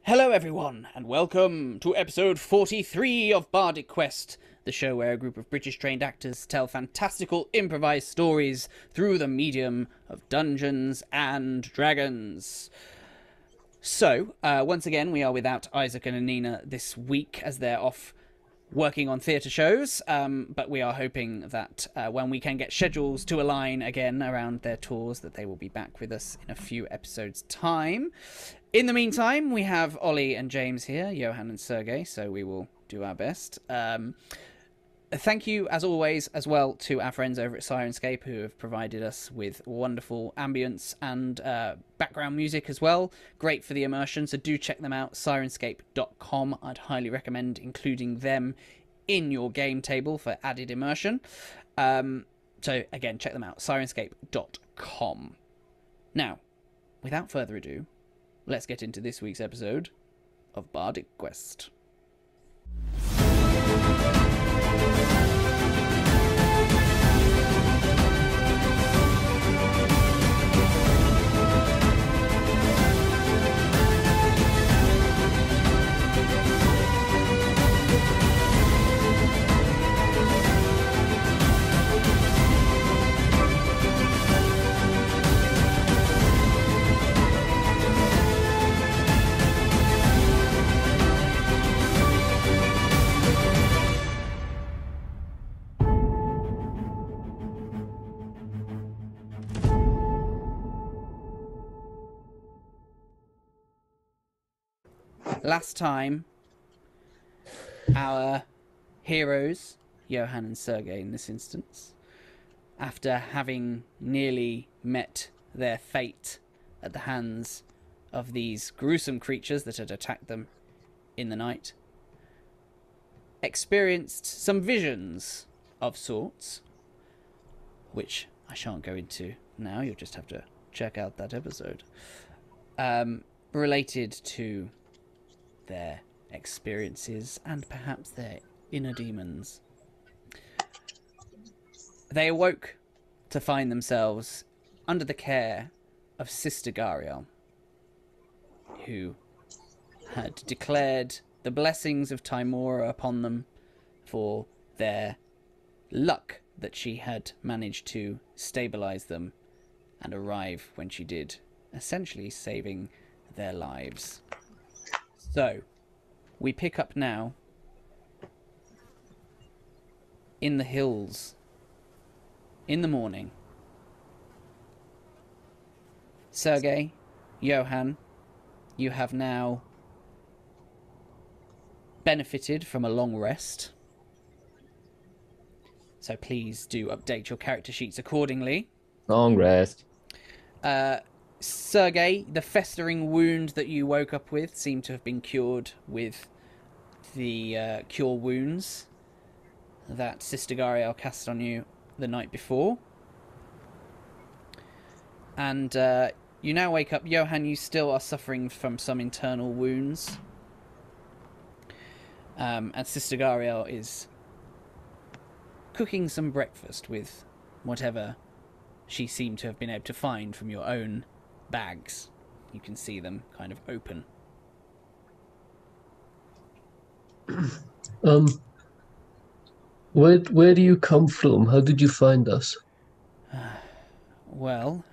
Hello everyone, and welcome to episode 43 of Bardic Quest, the show where a group of British trained actors tell fantastical improvised stories through the medium of Dungeons and Dragons. So, once again, we are without Isaac and Annina this week as they're off working on theatre shows, but we are hoping that when we can get schedules to align again around their tours, that they will be back with us in a few episodes' time. In the meantime, we have Ollie and James here, Johann and Sergei, so we will do our best. Thank you, as always, as well to our friends over at Sirenscape who have provided us with wonderful ambience and background music as well. Great for the immersion, so do check them out, sirenscape.com. I'd highly recommend including them in your game table for added immersion. So, again, check them out, sirenscape.com. Now, without further ado, let's get into this week's episode of Bardic Quest. Last time, our heroes, Johann and Sergei in this instance, after having nearly met their fate at the hands of these gruesome creatures that had attacked them in the night, experienced some visions of sorts, which I shan't go into now, you'll just have to check out that episode, related to their experiences and perhaps their inner demons. They awoke to find themselves under the care of Sister Garaele, who had declared the blessings of Tymora upon them for their luck that she had managed to stabilize them and arrive when she did, essentially saving their lives. So, we pick up now in the hills, in the morning. Sergei, Johann, you have now benefited from a long rest. So please do update your character sheets accordingly. Long rest. Sergei, the festering wound that you woke up with seemed to have been cured with the cure wounds that Sister Garaele cast on you the night before. And you now wake up. Johann, you still are suffering from some internal wounds. And Sister Garaele is cooking some breakfast with whatever she seemed to have been able to find from your own bags. You can see them kind of open. Where do you come from? How did you find us? Well,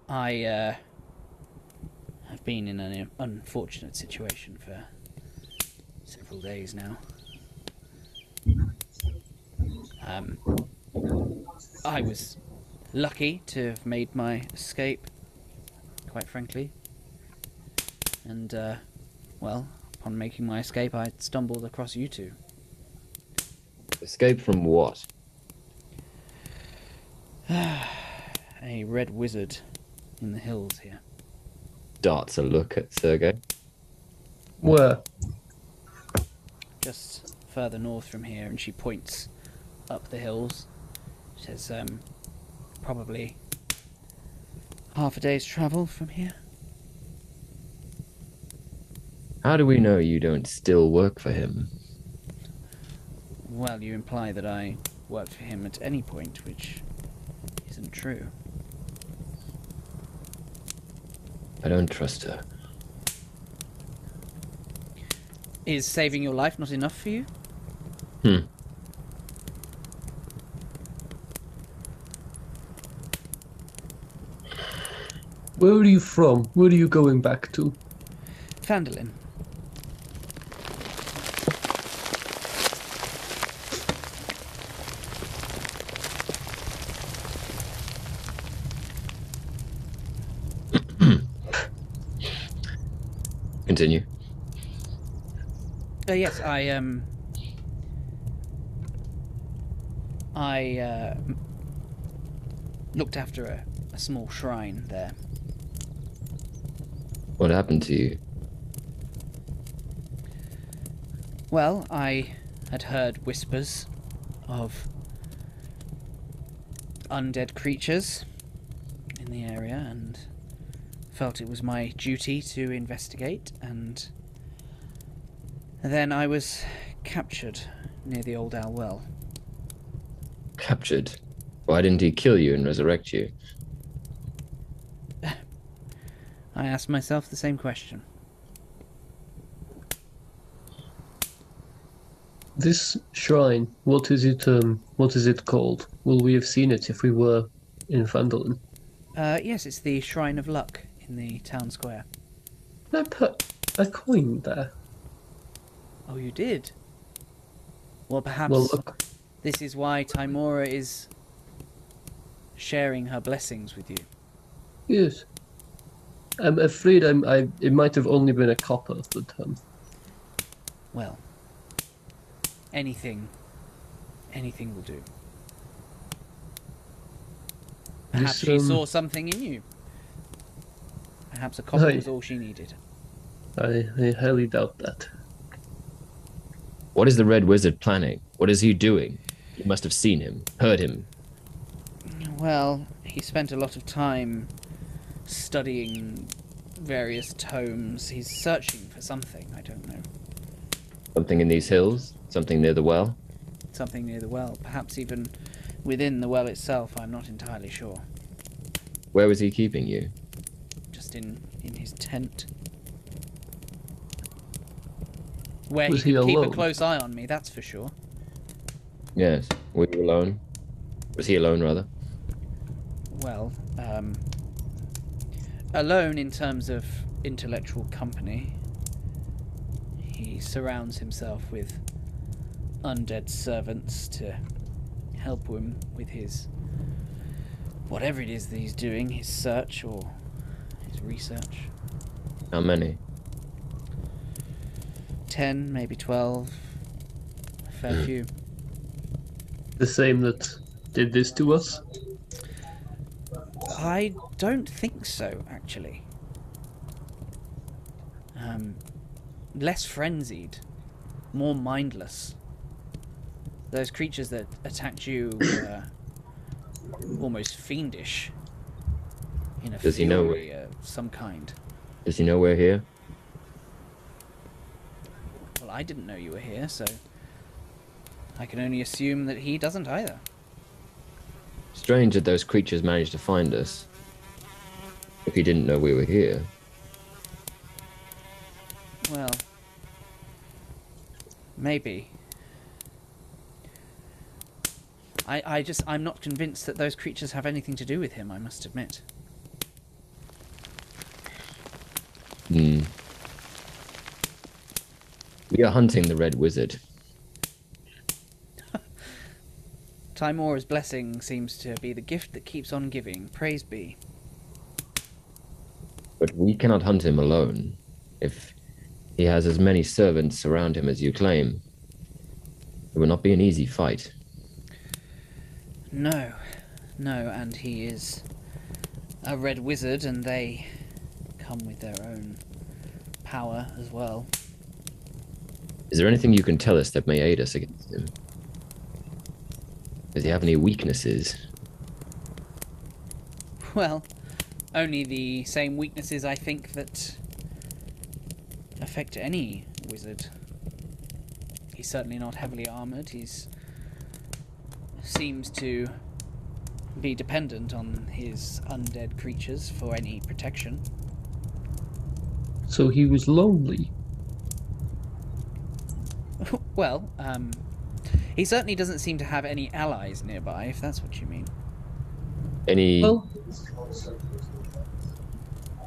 I have been in an unfortunate situation for several days now. I was lucky to have made my escape, quite frankly. And, well, upon making my escape, I stumbled across you two. Escape from what? A red wizard in the hills here. Darts a look at Sergei. Where? Just further north from here, and she points up the hills. She says, probably half a day's travel from here. How do we know you don't still work for him? Well, you imply that I worked for him at any point, which isn't true. I don't trust her. Is saving your life not enough for you? Where are you from? Where are you going back to? Phandelver. Continue. Yes, looked after a small shrine there. What happened to you? Well, I had heard whispers of undead creatures in the area and felt it was my duty to investigate, and then I was captured near the Old Owl Well. Captured? Why didn't he kill you and resurrect you? I asked myself the same question. This shrine, what is it called? Will we have seen it if we were in Phandelver? Yes, it's the Shrine of Luck in the town square. I put a coin there. Oh, you did? Well, perhaps Well, look. this is why Tymora is sharing her blessings with you. Yes. I'm afraid it might have only been a copper, but Well, anything will do. Perhaps she saw something in you. Perhaps a copper was all she needed. I highly doubt that. What is the Red Wizard planning? What is he doing? You must have seen him, heard him. Well, he spent a lot of time studying various tomes. He's searching for something, I don't know. Something in these hills? Something near the well? Something near the well. Perhaps even within the well itself, I'm not entirely sure. Where was he keeping you? Just in his tent. Where Was he he could keep a alone? close eye on me, that's for sure. Yes. Were you alone? Was he alone, rather? Well, alone in terms of intellectual company. He surrounds himself with undead servants to help him with his whatever it is that he's doing, his search or his research. How many? 10, maybe 12. A fair few. The same that did this to us? I don't think so, actually. Less frenzied, more mindless. Those creatures that attacked you were almost fiendish in a Does he know fury of some kind. Does he know we're here? Well, I didn't know you were here, so I can only assume that he doesn't either. Strange that those creatures managed to find us. If he didn't know we were here. Well, maybe. I'm not convinced that those creatures have anything to do with him, I must admit. We are hunting the Red Wizard. Tymora's blessing seems to be the gift that keeps on giving. Praise be. But we cannot hunt him alone. If he has as many servants around him as you claim, it will not be an easy fight. No, and he is a red wizard, and they come with their own power as well. Is there anything you can tell us that may aid us against him? Does he have any weaknesses? Well, only the same weaknesses, I think, that affect any wizard. He's certainly not heavily armoured. He's seems to be dependent on his undead creatures for any protection. So he was lonely. Well, he certainly doesn't seem to have any allies nearby, if that's what you mean. Any? Well,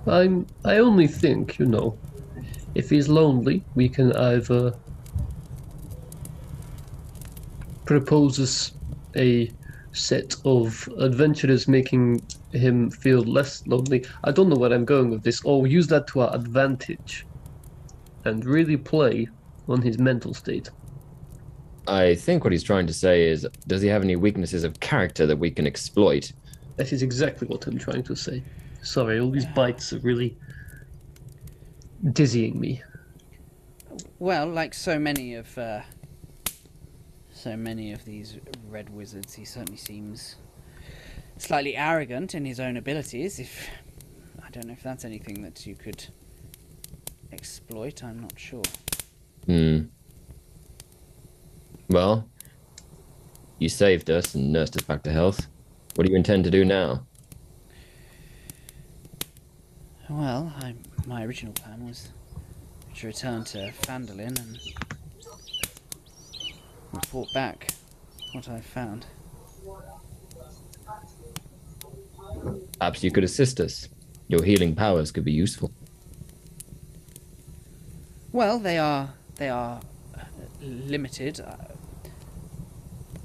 I only think, if he's lonely, we can either propose us a set of adventurers making him feel less lonely. I don't know where I'm going with this, or use that to our advantage and really play on his mental state. I think what he's trying to say is, does he have any weaknesses of character that we can exploit? That is exactly what I'm trying to say. Sorry, all these bites are really dizzying me. Well, like so many of these red wizards, he certainly seems slightly arrogant in his own abilities. I don't know if that's anything that you could exploit. I'm not sure. Well, you saved us and nursed us back to health. What do you intend to do now? Well, my original plan was to return to Phandelver and report back what I've found. Perhaps you could assist us. Your healing powers could be useful. Well, they are limited.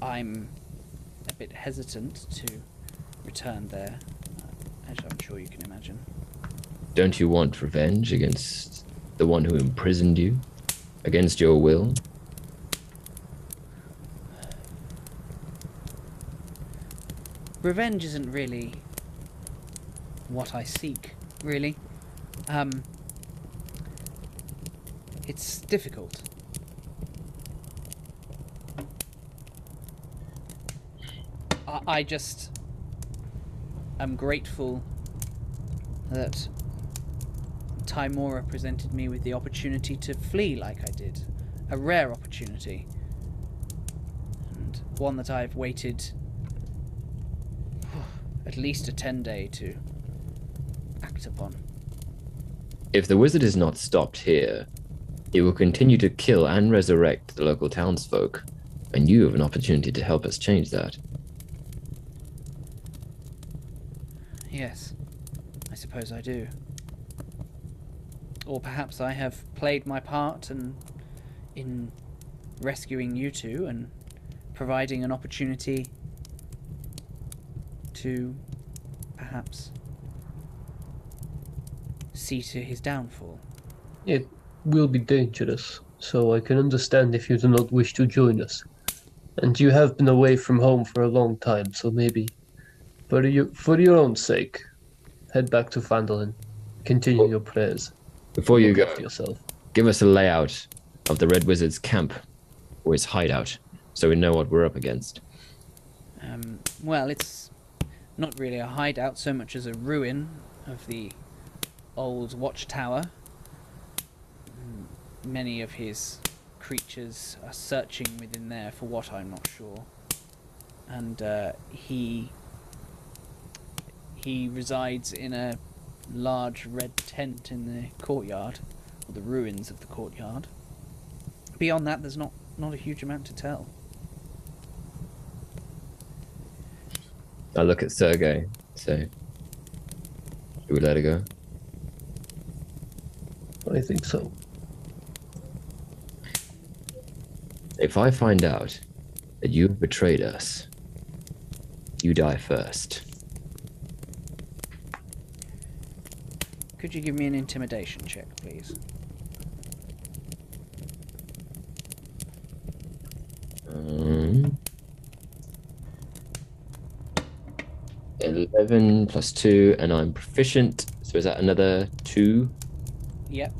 I'm a bit hesitant to return there, as I'm sure you can imagine. Don't you want revenge against the one who imprisoned you? Against your will? Revenge isn't really what I seek, really. It's difficult. I just am grateful that Tymora presented me with the opportunity to flee like I did. A rare opportunity. And one that I've waited at least a 10-day to act upon. If the wizard is not stopped here, he will continue to kill and resurrect the local townsfolk, and you have an opportunity to help us change that. Yes, I suppose I do. Or perhaps I have played my part in rescuing you two and providing an opportunity to perhaps see to his downfall. It will be dangerous, so I can understand if you do not wish to join us. And you have been away from home for a long time, so maybe, for your own sake, head back to Phandelver. Continue your prayers. Before you Look go, after yourself. give us a layout of the Red Wizard's camp, or his hideout, so we know what we're up against. Well, it's not really a hideout so much as a ruin of the old watchtower. Many of his creatures are searching within there for what I'm not sure. And he resides in a large red tent in the courtyard, or the ruins of the courtyard. Beyond that, there's not a huge amount to tell. I look at Sergei, say, should we let her go? I think so. If I find out that you've betrayed us, you die first. Could you give me an intimidation check, please? 11 plus 2, and I'm proficient. So is that another 2? Yep.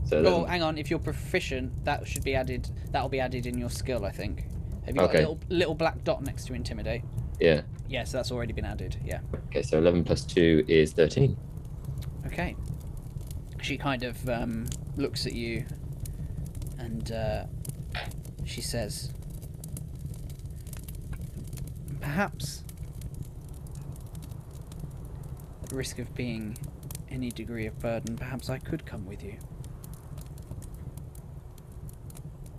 So Oh, hang on. If you're proficient, that should be added. That'll be added in your skill, I think. Have you got Okay. a little black dot next to intimidate? Yeah. Yes, that's already been added. Yeah. Okay, so 11 plus 2 is 13. Okay. She kind of looks at you, and she says, "Perhaps, at risk of being any degree of burden, perhaps I could come with you.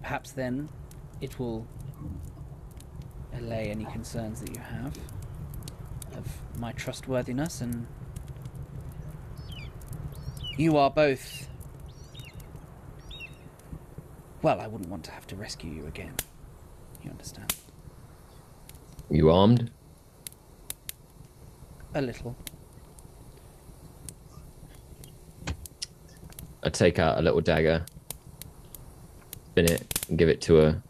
Perhaps then it will allay any concerns that you have of my trustworthiness, and you are both... Well, I wouldn't want to have to rescue you again. You understand? You armed? A little. I take out a little dagger, spin it, and give it to her.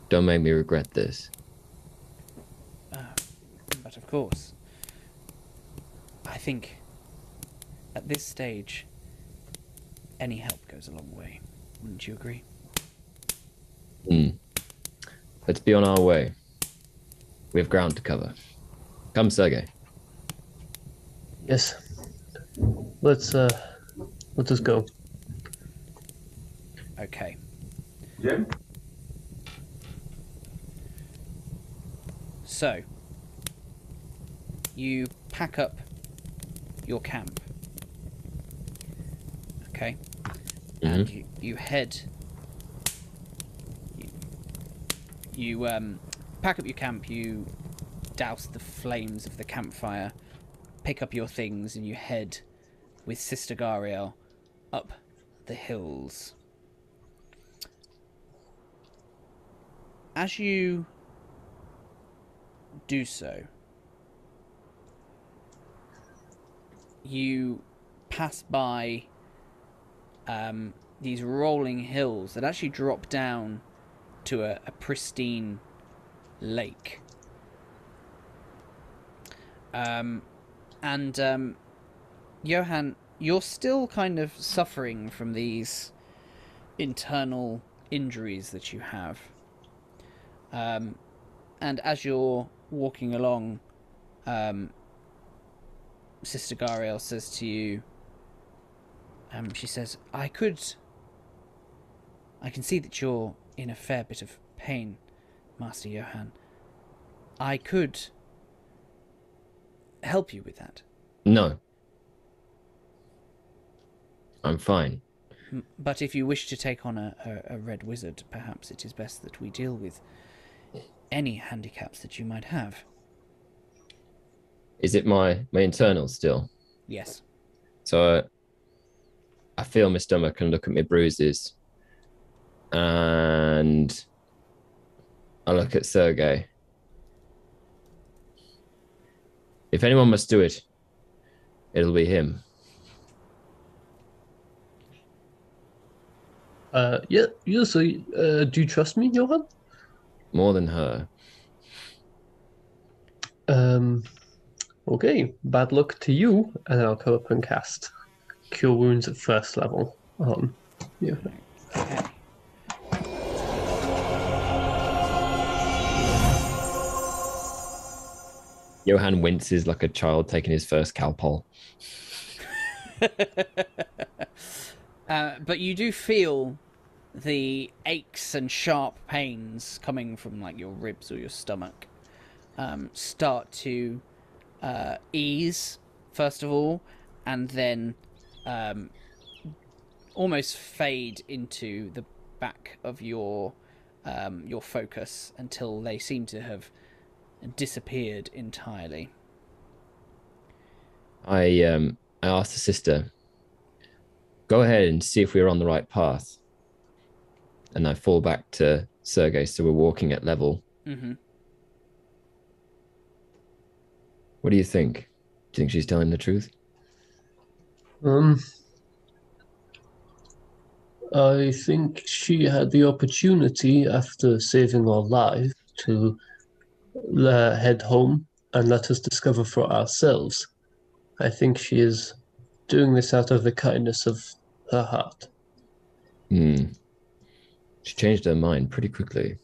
Don't make me regret this. But of course, I think at this stage, any help goes a long way. Wouldn't you agree? Let's be on our way. We have ground to cover. Come, Sergei. Yes. Let's us go. Okay. Jim? So, you pack up your camp. Okay? And you head... You pack up your camp, you douse the flames of the campfire, pick up your things, and you head with Sister Garaele up the hills. As you do so, you pass by these rolling hills that actually drop down to a pristine lake. Johann, you're still kind of suffering from these internal injuries that you have. And as you're walking along, Sister Garaele says to you, she says, I can see that you're in a fair bit of pain, Master Johann. I could help you with that. No. I'm fine. But if you wish to take on a red wizard, perhaps it is best that we deal with any handicaps that you might have. Is it my internal still? Yes. So I feel my stomach and look at my bruises. And I look at Sergei. If anyone must do it, it'll be him. Yeah, so do you trust me, Johann? More than her. Okay, bad luck to you, and I'll come up and cast Cure Wounds at first level on you. Okay. Johann winces like a child taking his first Calpol. But you do feel the aches and sharp pains coming from like your ribs or your stomach start to ease first of all, and then almost fade into the back of your focus until they seem to have disappeared entirely. I asked the sister, go ahead and see if we're on the right path. And I fall back to Sergei, so we're walking at level. Mm-hmm. What do you think? Do you think she's telling the truth? I think she had the opportunity after saving our lives to head home and let us discover for ourselves. I think she is doing this out of the kindness of her heart. She changed her mind pretty quickly.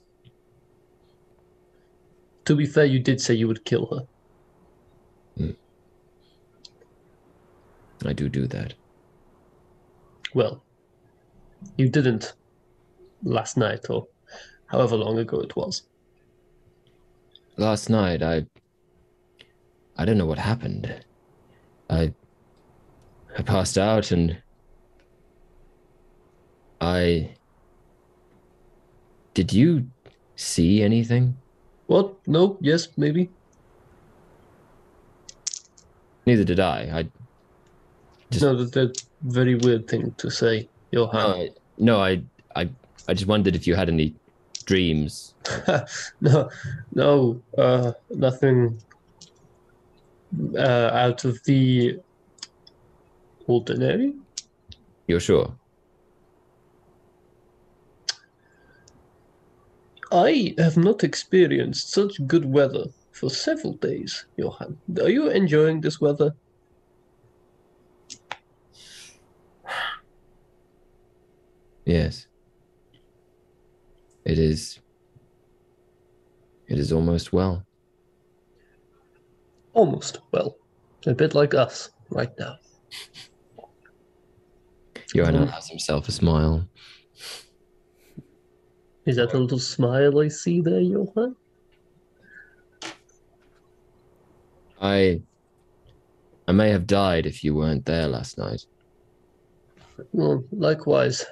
To be fair, you did say you would kill her. I do that. Well, you didn't last night or however long ago it was. Last night, I don't know what happened. I I passed out and I. Did you see anything? What? No? Yes? Maybe? Neither did I. I just No, that's a very weird thing to say, Johann. no, I just wondered if you had any dreams. No, no, nothing out of the ordinary. You're sure? I have not experienced such good weather for several days, Johann. Are you enjoying this weather? Yes. It is. It is almost well. Almost, well, a bit like us right now. Johann allows himself a smile. Is that a little smile I see there, Johann? I may have died if you weren't there last night. Well, likewise.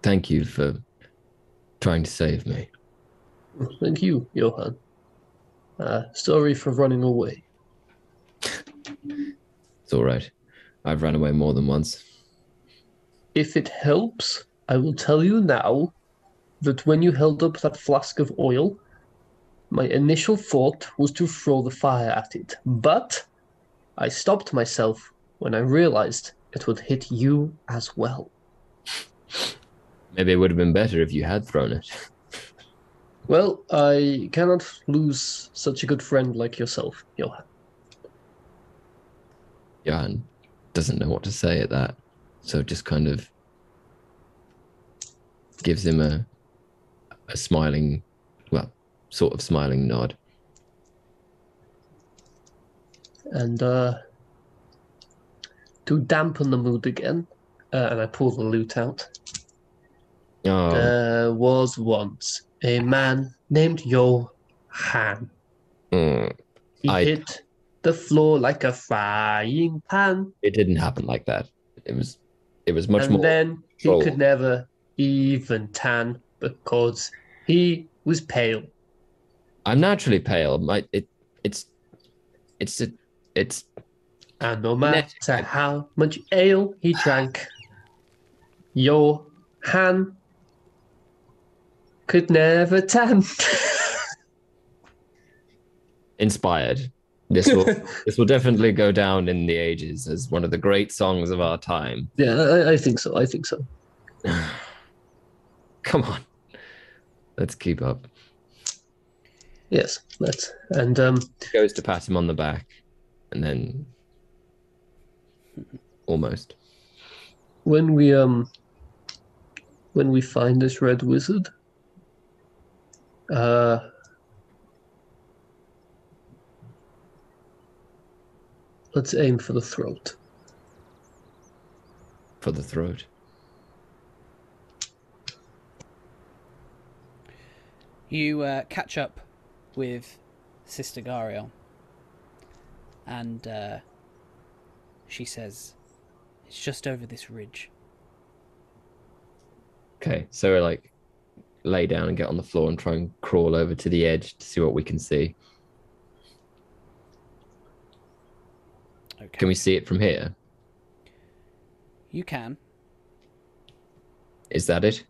Thank you for trying to save me. Thank you, Johann. Sorry for running away. It's all right. I've run away more than once. If it helps, I will tell you now that when you held up that flask of oil, my initial thought was to throw the fire at it, but I stopped myself when I realized it would hit you as well. Maybe it would have been better if you had thrown it. Well, I cannot lose such a good friend like yourself, Johann. Johann doesn't know what to say at that, so just kind of gives him a smiling, well, sort of smiling nod. And to dampen the mood again, and I pull the lute out. Oh, There was once a man named Johann. He hit the floor like a frying pan. It didn't happen like that. It was much And more. then he could never even tan because he was pale. I'm naturally pale. And no matter how much ale he drank, Johann could never tan. Inspired. This will definitely go down in the ages as one of the great songs of our time. Yeah, I think so. I think so. Come on, let's keep up. Yes, let's. And Goes to pat him on the back, and then almost. When we find this red wizard, let's aim for the throat. For the throat. You catch up with Sister Garaele, and she says, "It's just over this ridge." Okay, so we like lay down and get on the floor and try and crawl over to the edge to see what we can see. Okay. Can we see it from here? You can. Is that it?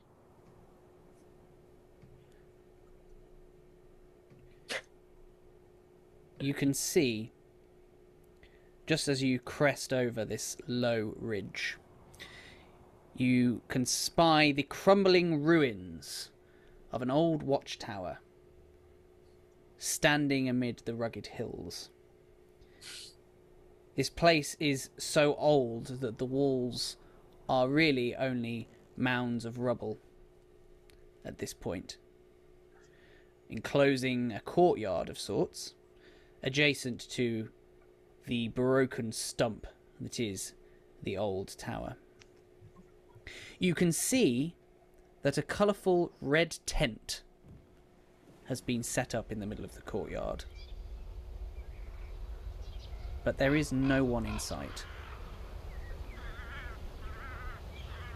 You can see, just as you crest over this low ridge, you can spy the crumbling ruins of an old watchtower standing amid the rugged hills. This place is so old that the walls are really only mounds of rubble at this point, enclosing a courtyard of sorts, adjacent to the broken stump that is the old tower. You can see that a colourful red tent has been set up in the middle of the courtyard. but there is no one in sight.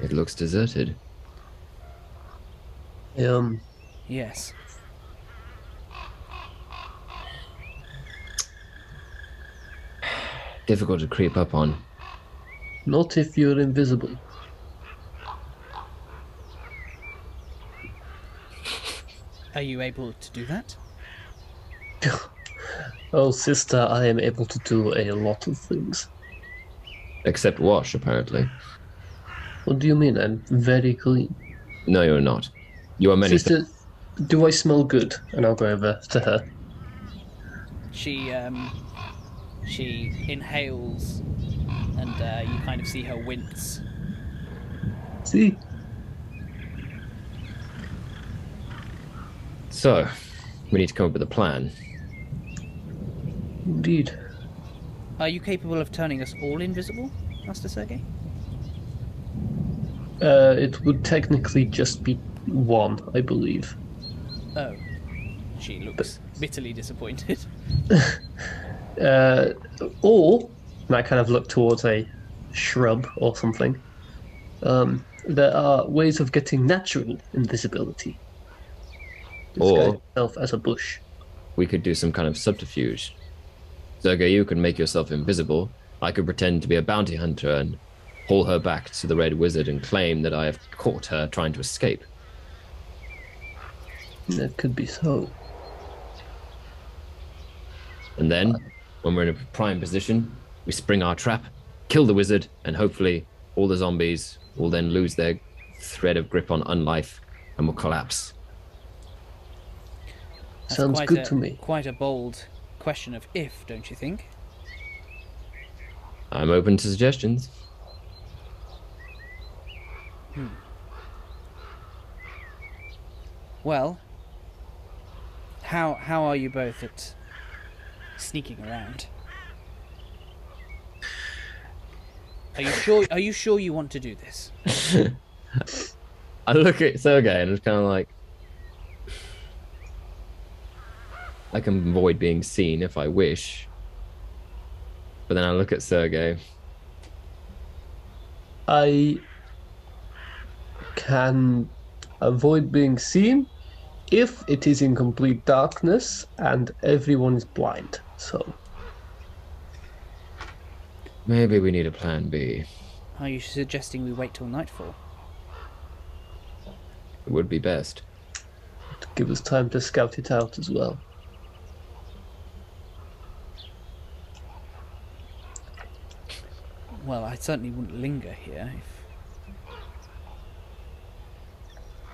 It looks deserted. Yes. Difficult to creep up on. Not if you're invisible. Are you able to do that? Oh, sister, I am able to do a lot of things. Except wash, apparently. What do you mean? I'm very clean. No, you're not. You are many Sister, do I smell good? And I'll go over to her. She inhales, and you kind of see her wince. See? So, we need to come up with a plan. Indeed. Are you capable of turning us all invisible, Master Sergei? It would technically just be one, I believe. Oh. She looks bitterly disappointed. Or, and I kind of look towards a shrub or something. There are ways of getting natural invisibility. Disguise yourself as a bush. We could do some kind of subterfuge. Sergei, you could make yourself invisible. I could pretend to be a bounty hunter and haul her back to the Red Wizard and claim that I have caught her trying to escape. That could be so. And then, when we're in a prime position, we spring our trap, kill the wizard, and hopefully all the zombies will then lose their thread of grip on unlife and will collapse. That's Sounds good to me. Quite a bold question of if, don't you think? I'm open to suggestions. Well, how are you both at sneaking around? Are you sure you want to do this? I look at Sergei and it's kind of like, I can avoid being seen if I wish. But then I look at Sergei. I can avoid being seen if it is in complete darkness and everyone is blind. So Maybe we need a plan B. Are you suggesting we wait till nightfall? It would be best. to give us time to scout it out as well. Well, I certainly wouldn't linger here if...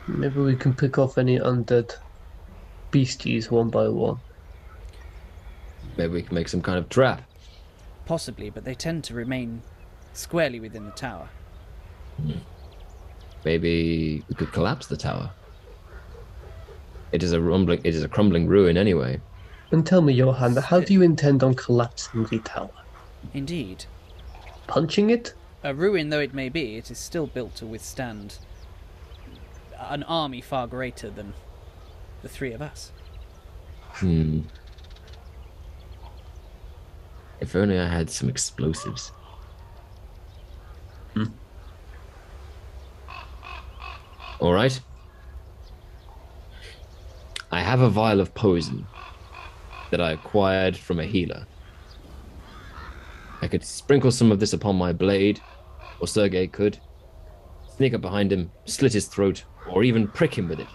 Maybe we can pick off any undead beasties one by one. Maybe we can make some kind of trap. Possibly, but they tend to remain squarely within the tower. Maybe we could collapse the tower. It is a crumbling ruin anyway. And tell me, Johann, how do you intend on collapsing the tower? Indeed. Punching it? A ruin though it may be, it is still built to withstand an army far greater than the three of us. If only I had some explosives. All right. I have a vial of poison that I acquired from a healer. I could sprinkle some of this upon my blade, or Sergei could. Sneak up behind him, slit his throat, or even prick him with it.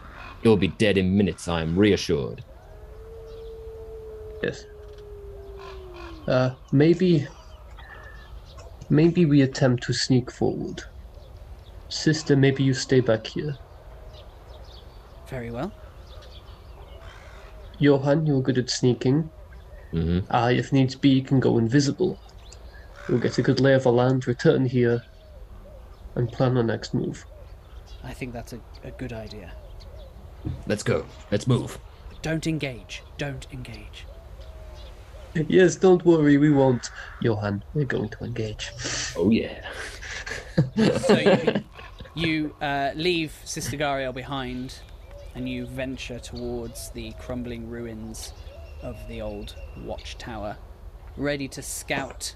He'll be dead in minutes, I am reassured. Yes. Maybe we attempt to sneak forward. Sister, maybe you stay back here. Very well. Johann, you're good at sneaking. If needs be, you can go invisible. We'll get a good lay of the land, return here, and plan our next move. I think that's a good idea. Let's go. Let's move. Don't engage. Don't engage. Yes, don't worry, we won't. Johann, we're going to engage. Oh, yeah. So you leave Sister Garaele behind, and you venture towards the crumbling ruins of the old watchtower. ready to scout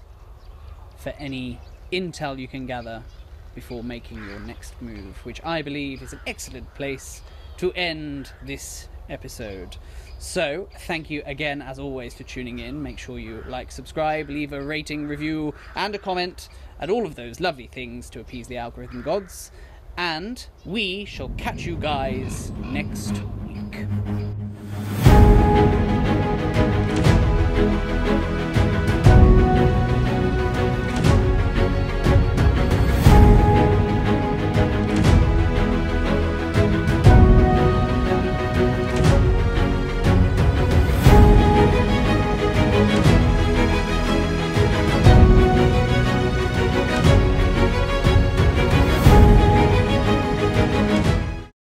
for any intel you can gather before making your next move, which I believe is an excellent place to end this episode. So, thank you again, as always, for tuning in. Make sure you like, subscribe, leave a rating, review, and a comment, and all of those lovely things to appease the algorithm gods. And we shall catch you guys next week.